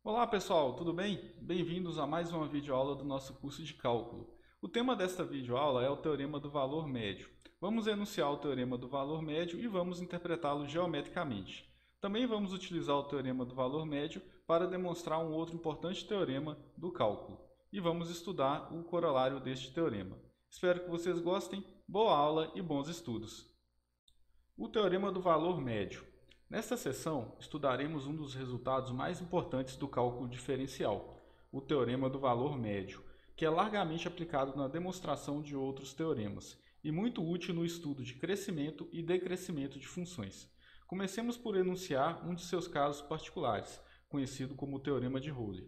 Olá pessoal, tudo bem? Bem-vindos a mais uma videoaula do nosso curso de cálculo. O tema desta videoaula é o Teorema do Valor Médio. Vamos enunciar o Teorema do Valor Médio e vamos interpretá-lo geometricamente. Também vamos utilizar o Teorema do Valor Médio para demonstrar um outro importante teorema do cálculo. E vamos estudar o corolário deste teorema. Espero que vocês gostem, boa aula e bons estudos! O Teorema do Valor Médio. Nesta seção, estudaremos um dos resultados mais importantes do cálculo diferencial, o Teorema do Valor Médio, que é largamente aplicado na demonstração de outros teoremas e muito útil no estudo de crescimento e decrescimento de funções. Comecemos por enunciar um de seus casos particulares, conhecido como o Teorema de Rowley.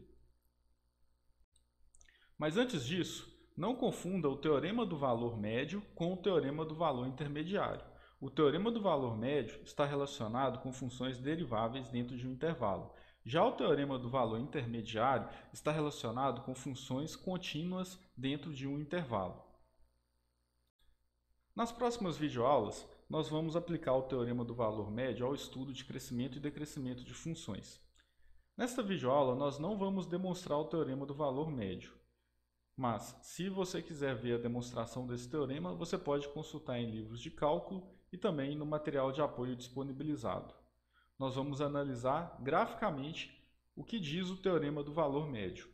Mas antes disso, não confunda o Teorema do Valor Médio com o Teorema do Valor Intermediário. O Teorema do Valor Médio está relacionado com funções deriváveis dentro de um intervalo. Já o Teorema do Valor Intermediário está relacionado com funções contínuas dentro de um intervalo. Nas próximas videoaulas, nós vamos aplicar o Teorema do Valor Médio ao estudo de crescimento e decrescimento de funções. Nesta videoaula, nós não vamos demonstrar o Teorema do Valor Médio. Mas, se você quiser ver a demonstração desse teorema, você pode consultar em livros de cálculo e também no material de apoio disponibilizado. Nós vamos analisar graficamente o que diz o Teorema do Valor Médio.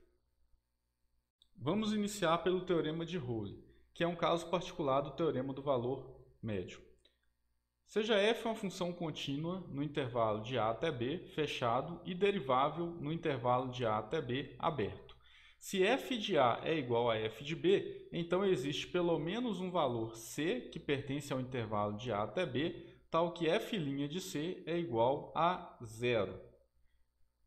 Vamos iniciar pelo Teorema de Rowley, que é um caso particular do Teorema do Valor Médio. Seja f uma função contínua no intervalo de a até b fechado e derivável no intervalo de a até b aberto. Se f de A é igual a f de B, então existe pelo menos um valor C que pertence ao intervalo de A até B, tal que f' de C é igual a zero.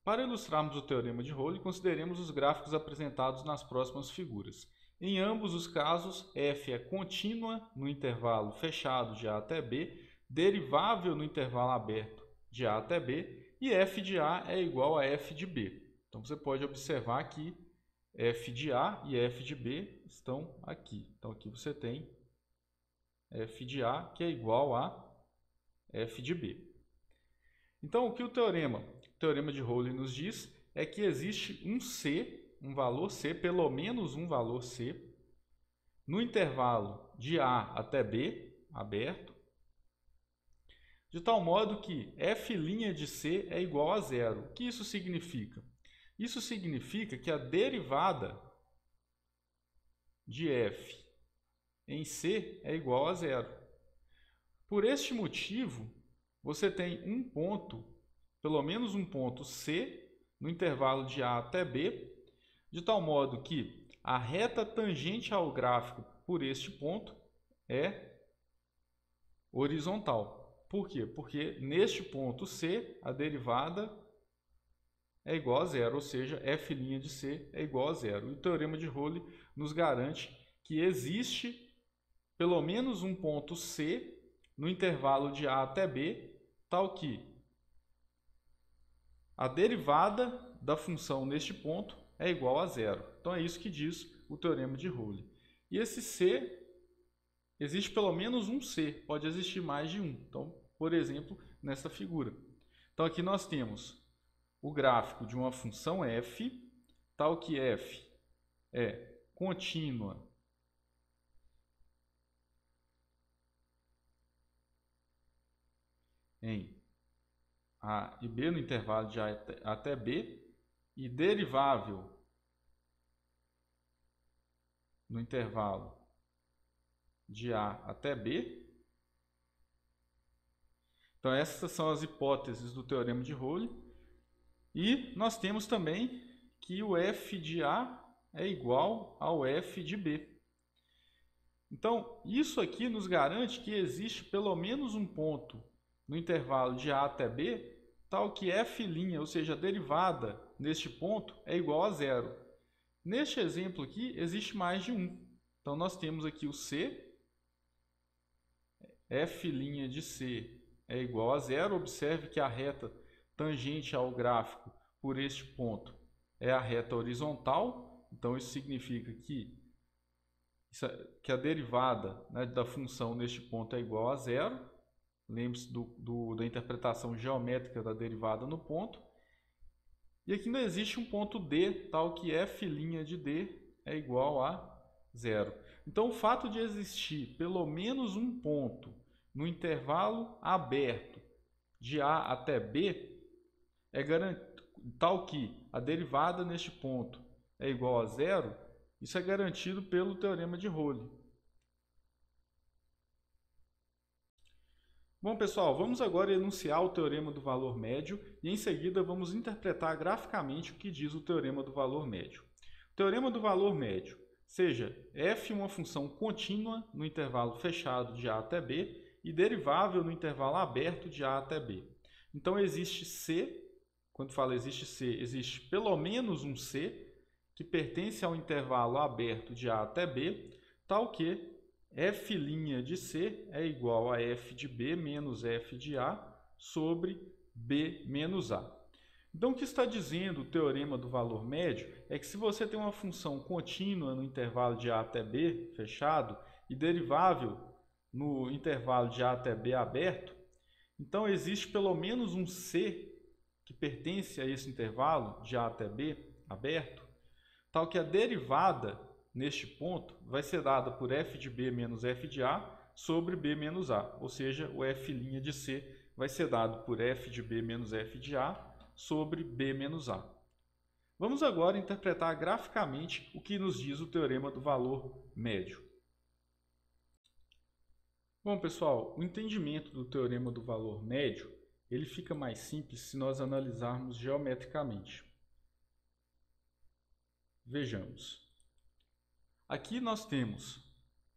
Para ilustrarmos o Teorema de Rowley, consideremos os gráficos apresentados nas próximas figuras. Em ambos os casos, f é contínua no intervalo fechado de A até B, derivável no intervalo aberto de A até B, e f de A é igual a f de B. Então você pode observar que f de A e f de B estão aqui. Então, aqui você tem f de A, que é igual a f de B. Então, o que o Teorema de Rowley nos diz é que existe um C, um valor C, pelo menos um valor C, no intervalo de A até B, aberto, de tal modo que f' de C é igual a zero. O que isso significa? Isso significa que a derivada de f em C é igual a zero. Por este motivo, você tem um ponto, pelo menos um ponto C, no intervalo de A até B, de tal modo que a reta tangente ao gráfico por este ponto é horizontal. Por quê? Porque neste ponto C, a derivada é igual a zero, ou seja, f' de C é igual a zero. E o Teorema de Rowley nos garante que existe pelo menos um ponto C no intervalo de A até B, tal que a derivada da função neste ponto é igual a zero. Então é isso que diz o Teorema de Rowley. E esse C, existe pelo menos um C, pode existir mais de um. Então, por exemplo, nessa figura. Então aqui nós temos o gráfico de uma função f, tal que f é contínua em A e B no intervalo de A até B e derivável no intervalo de A até B. Então essas são as hipóteses do Teorema de Rowley. E nós temos também que o f de A é igual ao f de B. Então, isso aqui nos garante que existe pelo menos um ponto no intervalo de A até B, tal que f', ou seja, a derivada neste ponto, é igual a zero. Neste exemplo aqui, existe mais de um. Então, nós temos aqui o C, f' de C é igual a zero. Observe que a reta tangente ao gráfico por este ponto é a reta horizontal. Então, isso significa que a derivada, né, da função neste ponto é igual a zero. Lembre-se da interpretação geométrica da derivada no ponto. E aqui não existe um ponto D, tal que f' de D é igual a 0. Então, o fato de existir pelo menos um ponto no intervalo aberto de A até B é tal que a derivada neste ponto é igual a 0, isso é garantido pelo teorema de Rowley. Bom, pessoal, vamos agora enunciar o teorema do valor médio e em seguida vamos interpretar graficamente o que diz o teorema do valor médio. O teorema do valor médio, seja f uma função contínua no intervalo fechado de A até B e derivável no intervalo aberto de A até B. Então existe C, quando fala existe C, existe pelo menos um C que pertence ao intervalo aberto de A até B, tal que f' de C é igual a f de B menos f de A sobre B menos A. Então, o que está dizendo o teorema do valor médio é que se você tem uma função contínua no intervalo de A até B fechado e derivável no intervalo de A até B aberto, então existe pelo menos um C que pertence a esse intervalo de A até B aberto, tal que a derivada neste ponto vai ser dada por f de B menos f de A sobre B menos A, ou seja, o f' de C vai ser dado por f de B menos f de A sobre B menos A. Vamos agora interpretar graficamente o que nos diz o teorema do valor médio. Bom, pessoal, o entendimento do teorema do valor médio ele fica mais simples se nós analisarmos geometricamente. Vejamos. Aqui nós temos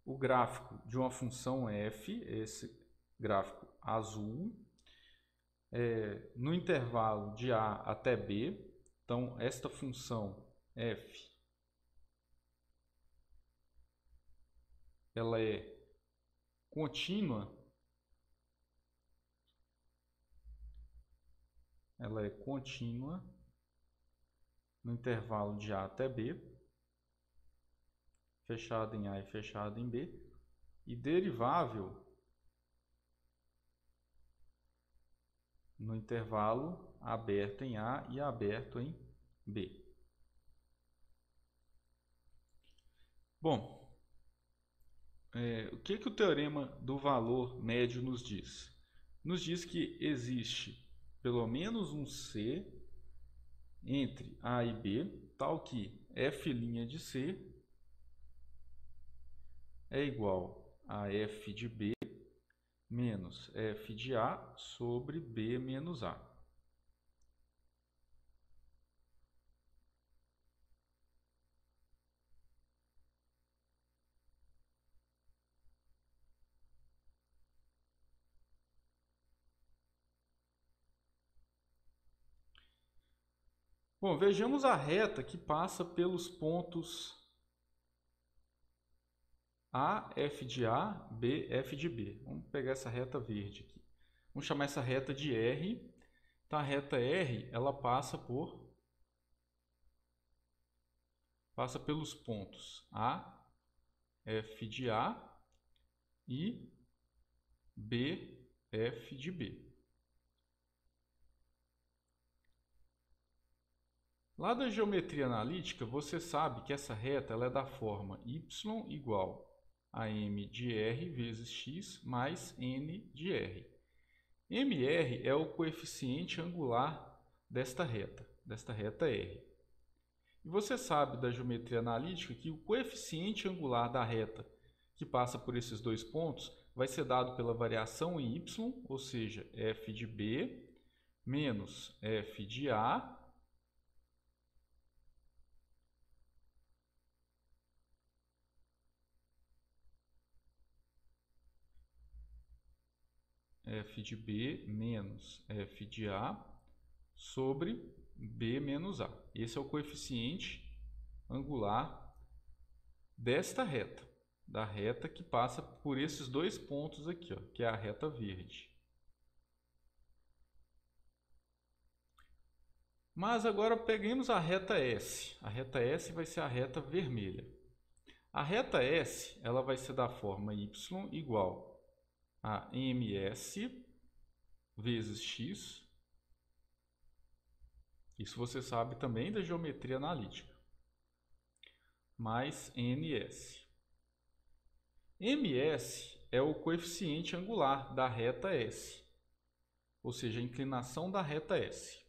o gráfico de uma função f, esse gráfico azul, no intervalo de A até B. Então, esta função f ela é contínua, no intervalo de A até B, fechado em A e fechado em B, e derivável no intervalo aberto em A e aberto em B. Bom, o que o teorema do valor médio nos diz? Nos diz que existe pelo menos um C entre A e B, tal que f' de C é igual a f de B menos f de A sobre B menos A. Bom, vejamos a reta que passa pelos pontos A, f de A, B, f de B. Vamos pegar essa reta verde aqui. Vamos chamar essa reta de R. Então, a reta R, ela passa pelos pontos A, f de A e B, f de B. Lá da geometria analítica, você sabe que essa reta ela é da forma y igual a m de r vezes x mais n de r. mr é o coeficiente angular desta reta R. E você sabe da geometria analítica que o coeficiente angular da reta que passa por esses dois pontos vai ser dado pela variação em y, ou seja, f de b menos f de a f de B menos f de A sobre B menos A. Esse é o coeficiente angular desta reta, da reta que passa por esses dois pontos aqui, ó, que é a reta verde. Mas agora peguemos a reta S. A reta S vai ser a reta vermelha. A reta S ela vai ser da forma y igual a ms vezes x, Isso você sabe também da geometria analítica. Mais NS. MS é o coeficiente angular da reta S, ou seja, a inclinação da reta S.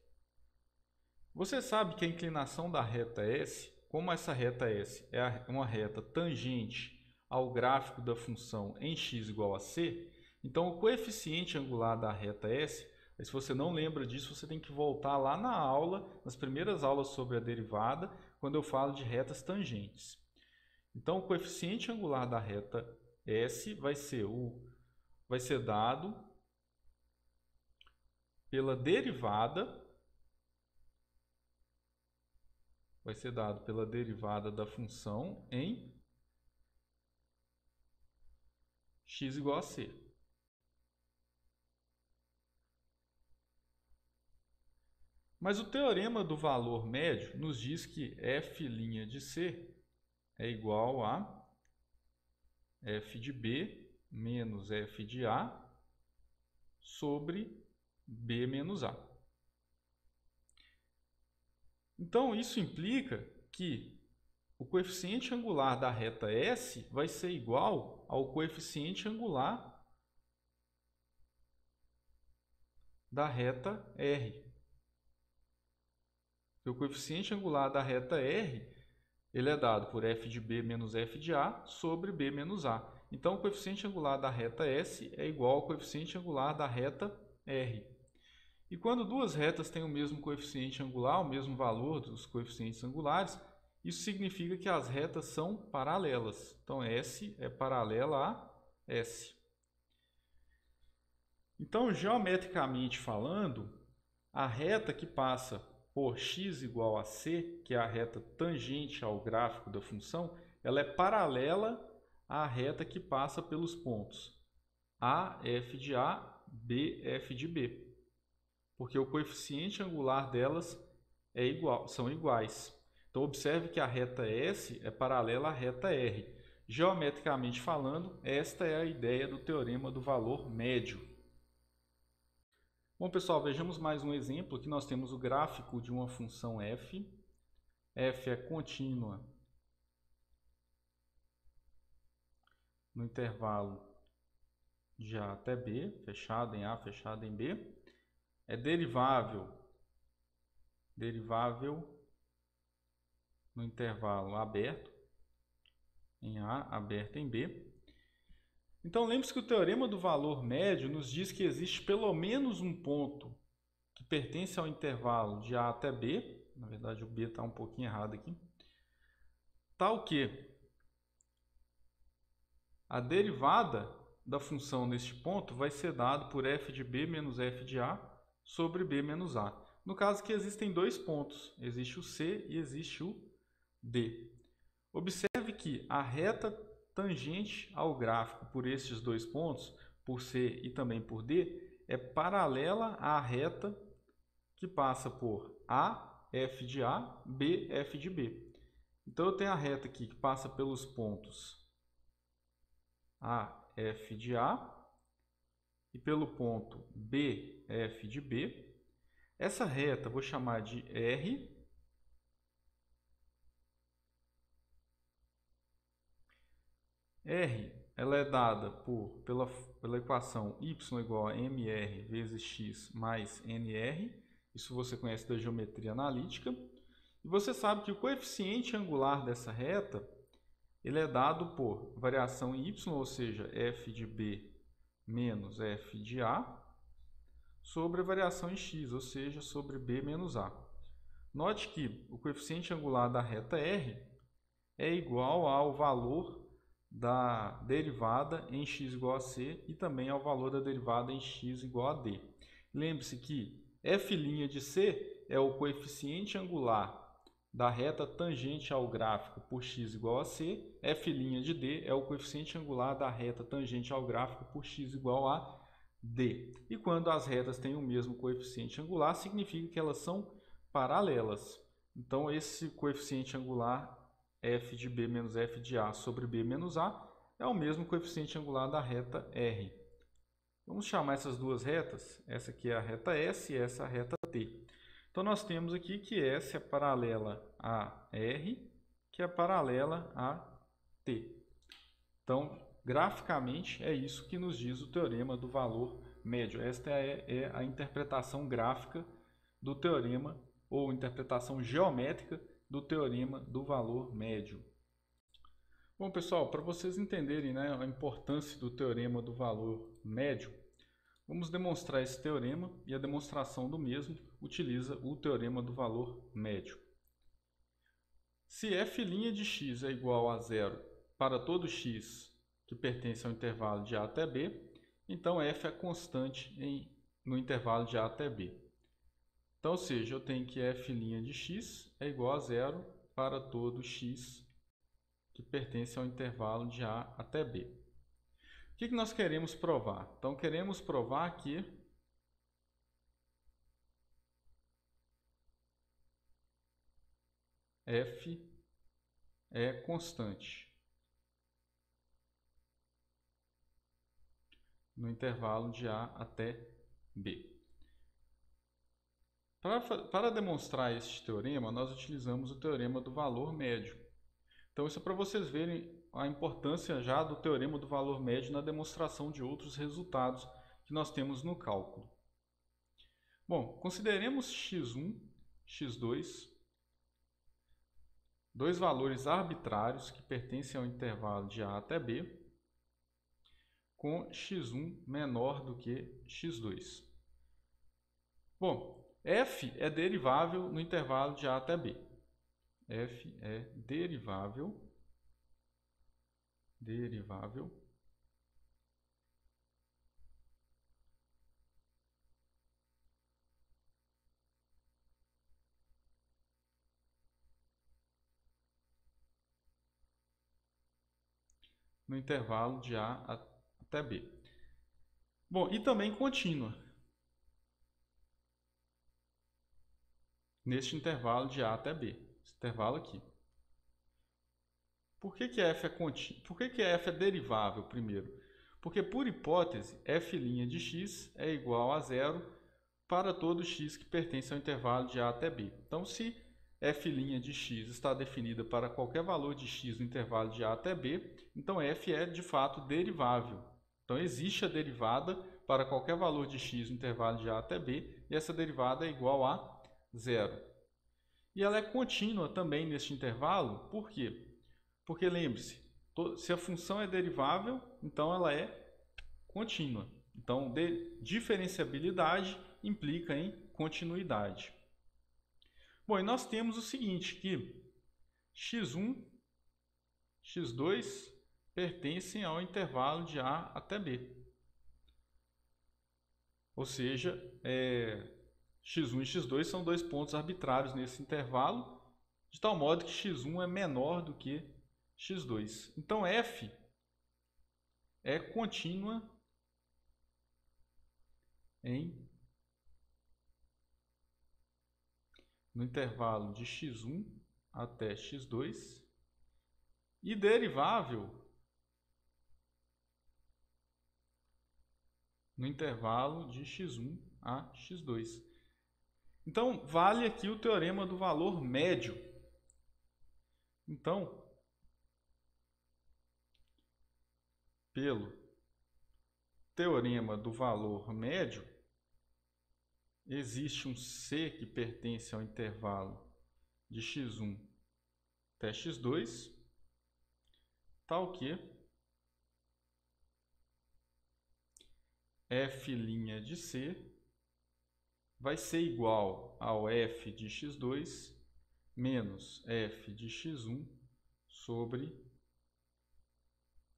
Você sabe que a inclinação da reta S, como essa reta S é uma reta tangente ao gráfico da função em x igual a c, então o coeficiente angular da reta S, se você não lembra disso, você tem que voltar lá na aula, nas primeiras aulas sobre a derivada, quando eu falo de retas tangentes. Então o coeficiente angular da reta S vai ser dado pela derivada da função em x igual a c. Mas o teorema do valor médio nos diz que f' de c é igual a f de b menos f de a sobre b menos a. Então, isso implica que o coeficiente angular da reta S vai ser igual ao coeficiente angular da reta R. O coeficiente angular da reta R ele é dado por f de b menos f de a sobre b menos a. Então, o coeficiente angular da reta S é igual ao coeficiente angular da reta R. E quando duas retas têm o mesmo coeficiente angular, o mesmo valor dos coeficientes angulares, isso significa que as retas são paralelas. Então, S é paralela a S. Então, geometricamente falando, a reta que passa por x igual a c, que é a reta tangente ao gráfico da função, ela é paralela à reta que passa pelos pontos A, f de A, B, f de B. Porque o coeficiente angular delas são iguais. Então, observe que a reta S é paralela à reta R. Geometricamente falando, esta é a ideia do teorema do valor médio. Bom, pessoal, vejamos mais um exemplo. Aqui nós temos o gráfico de uma função f. F é contínua no intervalo de A até B, fechado em A, fechado em B. É derivável no intervalo aberto em A, aberto em B. Então, lembre-se que o teorema do valor médio nos diz que existe pelo menos um ponto que pertence ao intervalo de A até B. Na verdade, o B está um pouquinho errado aqui. Tal que a derivada da função neste ponto vai ser dado por f de b menos f de a sobre b menos a. No caso que existem dois pontos, existe o C e existe o D. Observe que a reta tangente ao gráfico por estes dois pontos, por C e também por D, é paralela à reta que passa por A, f de A, B, f de B. Então, eu tenho a reta aqui que passa pelos pontos A, f de A e pelo ponto B, f de B. Essa reta eu vou chamar de R. R ela é dada pela equação y igual a mr vezes x mais nr. Isso você conhece da geometria analítica. E você sabe que o coeficiente angular dessa reta ele é dado por variação em y, ou seja, f de b menos f de a, sobre a variação em x, ou seja, sobre b menos a. Note que o coeficiente angular da reta R é igual ao valor da derivada em x igual a c e também ao valor da derivada em x igual a d. Lembre-se que f' de c é o coeficiente angular da reta tangente ao gráfico por x igual a c, f' de d é o coeficiente angular da reta tangente ao gráfico por x igual a d. E quando as retas têm o mesmo coeficiente angular, significa que elas são paralelas. Então, esse coeficiente angular f de b menos f de a sobre b menos a é o mesmo coeficiente angular da reta R. Vamos chamar essas duas retas, essa aqui é a reta S e essa é a reta T. Então, nós temos aqui que S é paralela a R, que é paralela a T. Então, graficamente, é isso que nos diz o teorema do valor médio. Esta é a interpretação gráfica do teorema, ou interpretação geométrica do teorema do valor médio. Bom, pessoal, para vocês entenderem, né, a importância do teorema do valor médio, vamos demonstrar esse teorema e a demonstração do mesmo utiliza o teorema do valor médio. Se f' de x é igual a zero para todo x que pertence ao intervalo de a até b, então f é constante no intervalo de a até b. Então, ou seja, eu tenho que f' de x é igual a zero para todo x que pertence ao intervalo de a até b. O que nós queremos provar? Então, queremos provar que f é constante no intervalo de a até b. Para demonstrar este teorema, nós utilizamos o teorema do valor médio. Então, isso é para vocês verem a importância já do teorema do valor médio na demonstração de outros resultados que nós temos no cálculo. Bom, consideremos x1, x2, dois valores arbitrários que pertencem ao intervalo de a até b, com x1 menor do que x2. Bom, f é derivável no intervalo de a até b. F é derivável no intervalo de a até b. Bom, e também contínua neste intervalo de a até b, esse intervalo aqui. Por que f é contínua? Por que f é derivável primeiro? Porque, por hipótese, f' de x é igual a zero para todo x que pertence ao intervalo de a até b. Então, se f' de x está definida para qualquer valor de x no intervalo de a até b, então f é, de fato, derivável. Então, existe a derivada para qualquer valor de x no intervalo de a até b, e essa derivada é igual a zero. E ela é contínua também neste intervalo, por quê? Porque lembre-se, se a função é derivável, então ela é contínua. Então, diferenciabilidade implica em continuidade. Bom, e nós temos o seguinte, que x1, x2 pertencem ao intervalo de a até b. Ou seja, x1 e x2 são dois pontos arbitrários nesse intervalo, de tal modo que x1 é menor do que x2. Então, f é contínua no intervalo de x1 até x2 e derivável no intervalo de x1 a x2. Então, vale aqui o teorema do valor médio. Então, pelo teorema do valor médio, existe um C que pertence ao intervalo de x1 até x2, tal que f' de C vai ser igual ao f de x2 menos f de x1 sobre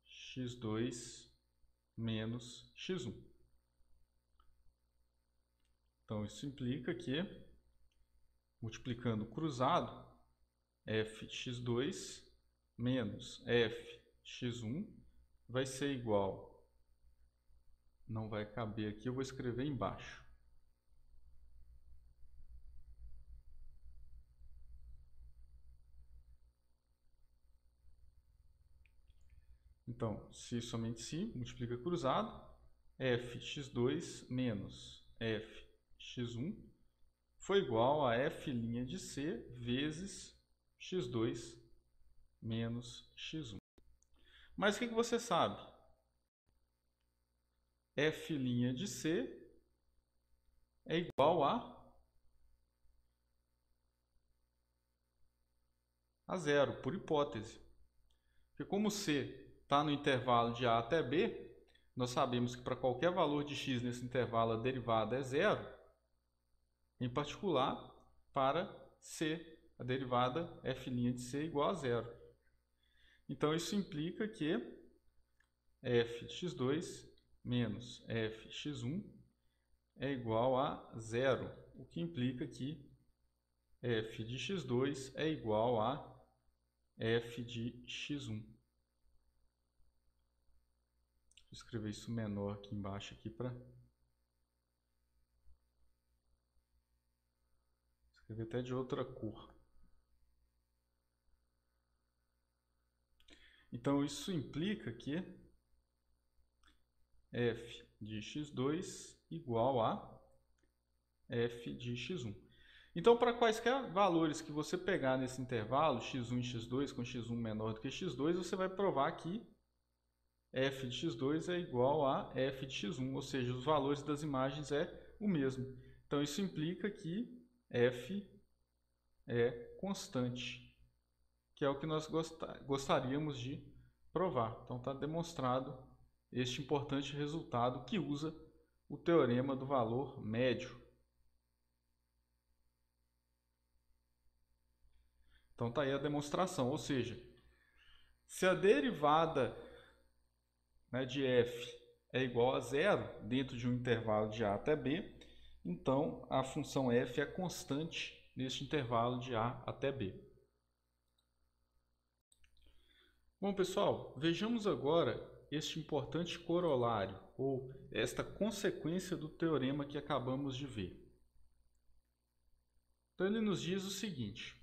x2 menos x1. Então, isso implica que, multiplicando cruzado, f de x2 menos f de x1 vai ser igual, não vai caber aqui, eu vou escrever embaixo. Então, se somente se, multiplica cruzado, f de x2 menos f de x1 foi igual a f' de c vezes x2 menos x1. Mas o que você sabe? F' de c é igual a zero, por hipótese. Porque como c está no intervalo de a até b, nós sabemos que para qualquer valor de x nesse intervalo a derivada é zero, em particular para c, a derivada f' de c é igual a zero. Então isso implica que f de x2 menos f de x1 é igual a zero, o que implica que f de x2 é igual a f de x1. Vou escrever isso menor aqui embaixo aqui para escrever até de outra cor. Então isso implica que f de x2 igual a f de x1. Então, para quaisquer valores que você pegar nesse intervalo, x1 e x2, com x1 menor do que x2, você vai provar que f de x2 é igual a f de x1, ou seja, os valores das imagens é o mesmo. Então, isso implica que f é constante, que é o que nós gostaríamos de provar. Então, está demonstrado este importante resultado que usa o teorema do valor médio. Então, está aí a demonstração, ou seja, se a derivada de f é igual a zero dentro de um intervalo de a até b, então a função f é constante neste intervalo de a até b. Bom, pessoal, vejamos agora este importante corolário, ou esta consequência do teorema que acabamos de ver. Então ele nos diz o seguinte: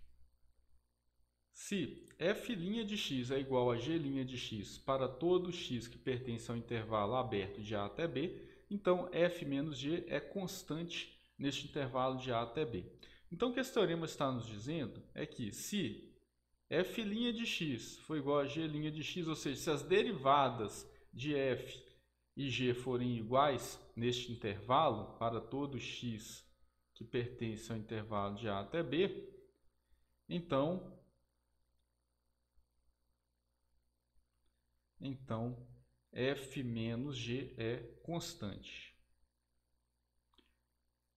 se f' de x é igual a g' de x para todo x que pertence ao intervalo aberto de a até b, então f menos g é constante neste intervalo de a até b. Então o que esse teorema está nos dizendo é que se f' de x for igual a g' de x, ou seja, se as derivadas de f e g forem iguais neste intervalo para todo x que pertence ao intervalo de a até b, então f menos g é constante.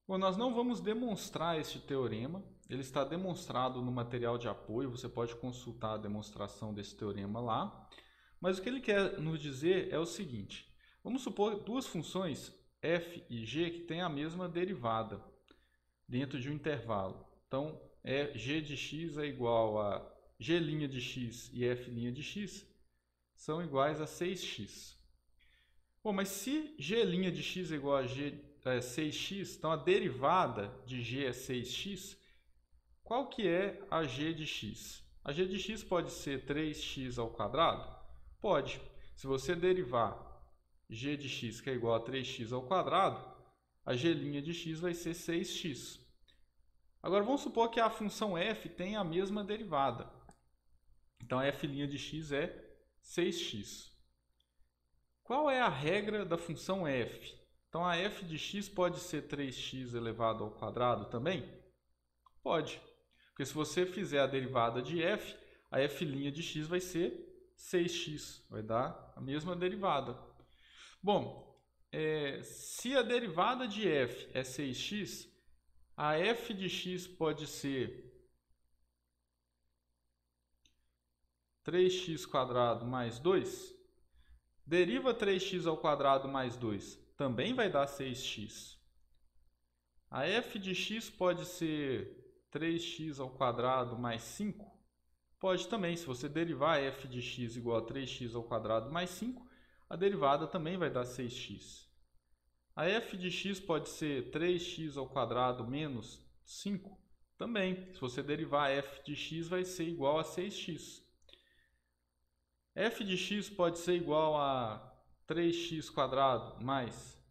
Bom, nós não vamos demonstrar este teorema, ele está demonstrado no material de apoio, você pode consultar a demonstração desse teorema lá. Mas o que ele quer nos dizer é o seguinte: vamos supor duas funções f e g que têm a mesma derivada dentro de um intervalo. Então, g de x é igual a g' de x e f' de x são iguais a 6x. Bom, mas se g' de x é igual a 6x, então a derivada de g é 6x, qual que é a g de x? A g de x pode ser 3x ao quadrado? Pode. Se você derivar g de x, que é igual a 3x ao quadrado, a g' de x vai ser 6x. Agora, vamos supor que a função f tem a mesma derivada. Então, a f' de x é 6x. Qual é a regra da função f? Então, a f de x pode ser 3x elevado ao quadrado também? Pode. Porque se você fizer a derivada de f, a f' de x vai ser 6x. Vai dar a mesma derivada. Bom, se a derivada de f é 6x, a f de x pode ser 3x² mais 2. Deriva 3x ao quadrado mais 2, também vai dar 6x. A f de x pode ser 3x ao quadrado mais 5? Pode também. Se você derivar f de x igual a 3x ao quadrado mais 5, a derivada também vai dar 6x. A f de x pode ser 3x ao quadrado menos 5? Também. Se você derivar f de x, vai ser igual a 6x. F de x pode ser igual a 3x² mais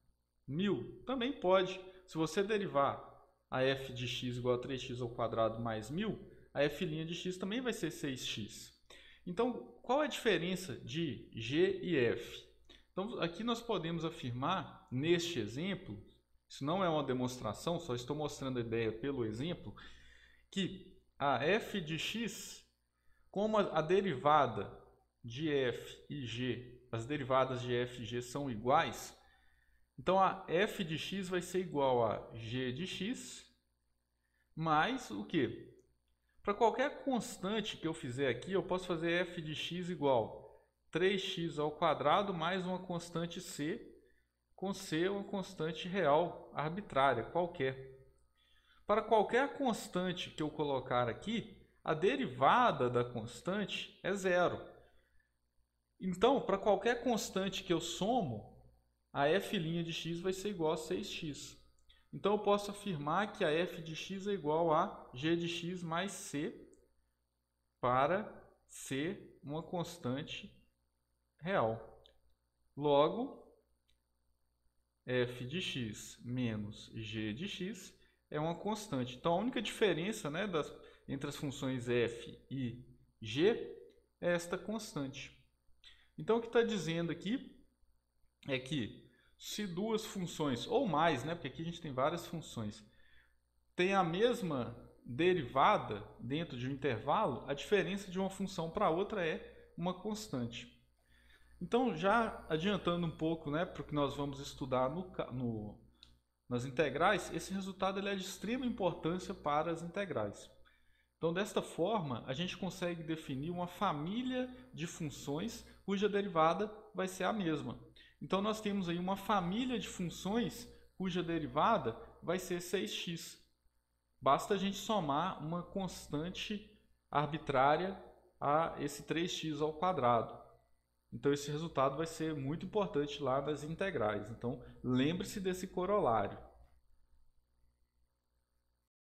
1000? Também pode. Se você derivar a f de x igual a 3x ao quadrado mais 1000, a f' de x também vai ser 6x. Então, qual é a diferença de g e f? Então, aqui nós podemos afirmar, neste exemplo, isso não é uma demonstração, só estou mostrando a ideia pelo exemplo, que a f de x, como a derivada de f e g, as derivadas de f e g são iguais, então a f de x vai ser igual a g de x mais o quê? Para qualquer constante que eu fizer aqui, eu posso fazer f de x igual 3x ao quadrado mais uma constante c, com c uma constante real, arbitrária, qualquer. Para qualquer constante que eu colocar aqui, a derivada da constante é zero. Então, para qualquer constante que eu somo, a f' de x vai ser igual a 6x. Então, eu posso afirmar que a f de x é igual a g de x mais c, para ser uma constante real. Logo, f de x menos g de x é uma constante. Então, a única diferença, né, entre as funções f e g é esta constante. Então, o que está dizendo aqui é que se duas funções, ou mais, né, porque aqui a gente tem várias funções, têm a mesma derivada dentro de um intervalo, a diferença de uma função para outra é uma constante. Então, já adiantando um pouco, né, para o que nós vamos estudar nas integrais, esse resultado ele é de extrema importância para as integrais. Então, desta forma, a gente consegue definir uma família de funções cuja derivada vai ser a mesma. Então, nós temos aí uma família de funções cuja derivada vai ser 6x. Basta a gente somar uma constante arbitrária a esse 3x ao quadrado. Então, esse resultado vai ser muito importante lá nas integrais. Então, lembre-se desse corolário.